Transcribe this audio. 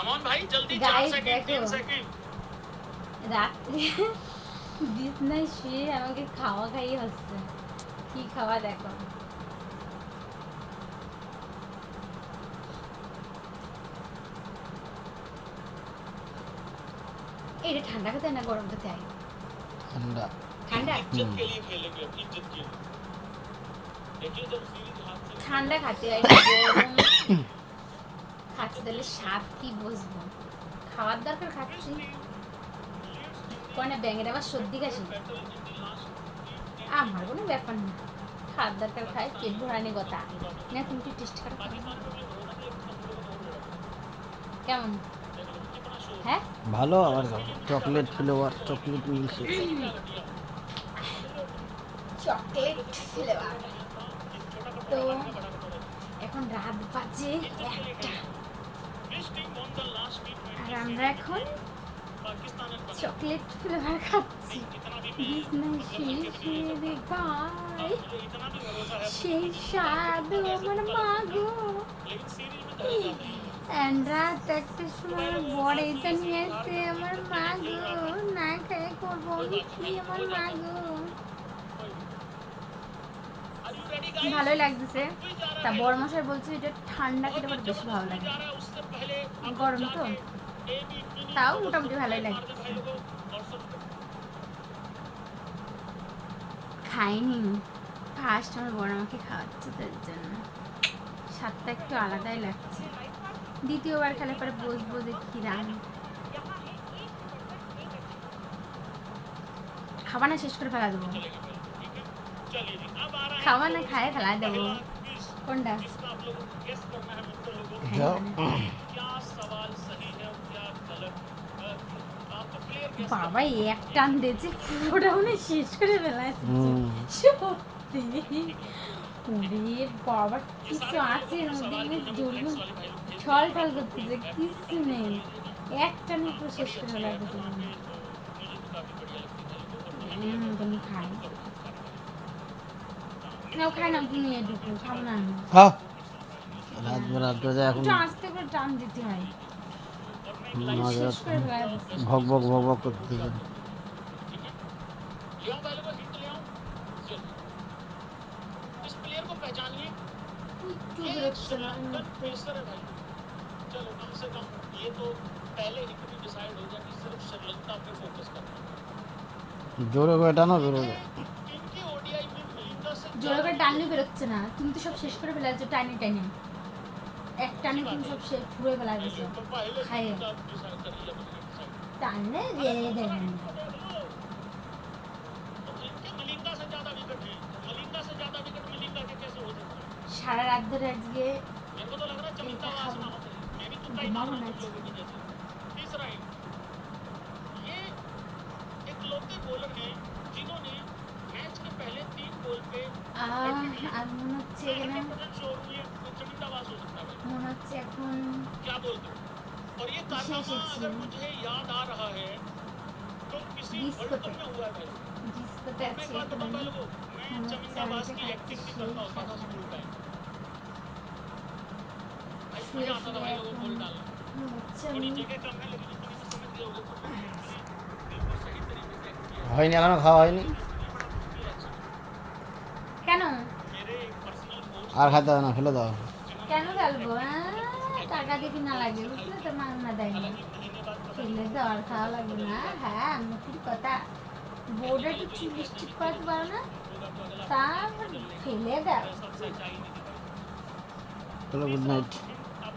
on भाई जल्दी 4 second 3 second রাত্রে বিছনায় শুয়ে আমাকে খাওয়া খাইয়ে হচ্ছে কি খাওয়া দেখো এটা ঠান্ডা খেতে না গরম খেতে হয় ঠান্ডা ঠান্ডা इज्जत के लिए खेलेंगे इज्जत के लिए देखिए जब सीरीज हाथ से ঠান্ডা খাতে হয় গরম খাচ্ছি তাহলে স্বাদ কি বুঝবো খাওয়ার দরকার খাচ্ছি কোনে ব্যাঙের আবার সর্দি কাশি আমার কোনো ব্যাপার না খাওয়ার দরকার খাই পেট ভরানি কথা না তুমি একটু টেস্ট করো কেমন হ্যাঁ ভালো আবার chocolate flavour chocolate milkshake chocolate flavour তো এখন রাত বাজে 1টা আর আমরা এখন চকলেট ফ্লেভার খাচ্ছি বিছনায় শুয়ে শুয়ে রে ভাই সেই স্বাদ আমার মা গো রাত 1টার সময় বড় এটা নিয়ে এসে আমার মা গো না খেয়ে করবো কি আমার মা গো ভালোই লাগতেছে তা বড় মশাই বলছে এটা ঠান্ডা খেতে আমার বেশি ভালো লাগে গরম তো তাও মোটামুটি ভালোই লাগতেছে খাইনি ফার্স্ট আমার বড় আমাকে খাওয়াচ্ছে তার জন্য স্বাদটা একটু আলাদাই লাগছে দ্বিতীয়বার খেলে পরে বসবো যে কি রান খাবার না শেষ করে ফেলা দেবো খাওয়া না খায় ফেলা দেবো কোনটা বাবা এক টান দিয়েছে পুরোটা মনে শেষ করে ফেলাচ্ছে সত্যি ওরে বাবা কিছু আছে জড়িয়ে ছল ছল করতেছে কিছু নেই এক টানে পুরো শেষ করে ফেলাচ্ছে তুমি খাই নাও খাই না তুমি এটুকু খাবো না হ্যাঁ রাত বাজে এখন একটু আস্তে করে টান দিতে হয় মজা ভক ভক ভক ভক করতেছে इस प्लेयर को पहचानिए একটু বেরোচ্ছে না चलो कम से कम ये तो पहले ही कभी डिसाइड हो जाए कि सिर्फ श्रीलंका पे फोकस करना জোরে করে টানো জোরে করে इनकी ओडीआई में मलिंगा से জোরে করে টানলে বেরোচ্ছে না তুমি তো সব শেষ করে ফেলাচ্ছ টানি টানি এক টানে তুমি সব শেষ ফুড়ে ফেলা দিছো तो पहले খাইয়ে डिसाइड कर लिया मलिंगा টানলে দিয়ে দেবেন तो इनके मलिंगा से ज्यादा विकेट है मलिंगा से ज्यादा विकेट मलिंगा के कैसे हो सकता है সারা রাত ধরে আজকে मेरे को तो लग रहा है चमकता वासना होता है मैं भी तुक्का ही मार रहा हूं लोगों की जैसे तीसरा है ये एक लोकल बॉलर है जिन्होंने मैच के पहले 3 बॉल पे আর মনে হচ্ছে এখানে श्योर हुए तो चमकता वास हो सकता है মনে হচ্ছে এখন क्या बोलते हो और ये कारनामा अगर मुझे याद आ रहा है तो किसी वर्ल्ड कप में हुआ है भाई ডিস্কোতে मैं আছে एक बात এখন बताऊं लोगों मैं चमकता वास की एक्टिंग भी करता होता था स्कूल टाइम भाई मजा आता था भाई लोगों को बॉल डालना হচ্ছে थोड़ी আমি जगह कम है लेकिन इतनी तो समझ गए होगे बिल्कुल सही तरीके से एक्ट किया হয়নি এখনো খাওয়া হয়নি কেন मेरे पर्सनल कोच আর খাইতে হবে না ফেলে দাও কেন ফেলবো টাকা দেখি না লাগে বুঝলে তো মাংনা দেয়নি ফেলে দেওয়ার খাওয়া লাগবে না হ্যাঁ মুখির কথা বোর্ডে একটু ঠিক করতে পারো না তারপর ফেলে দাও চলো গুড নাইট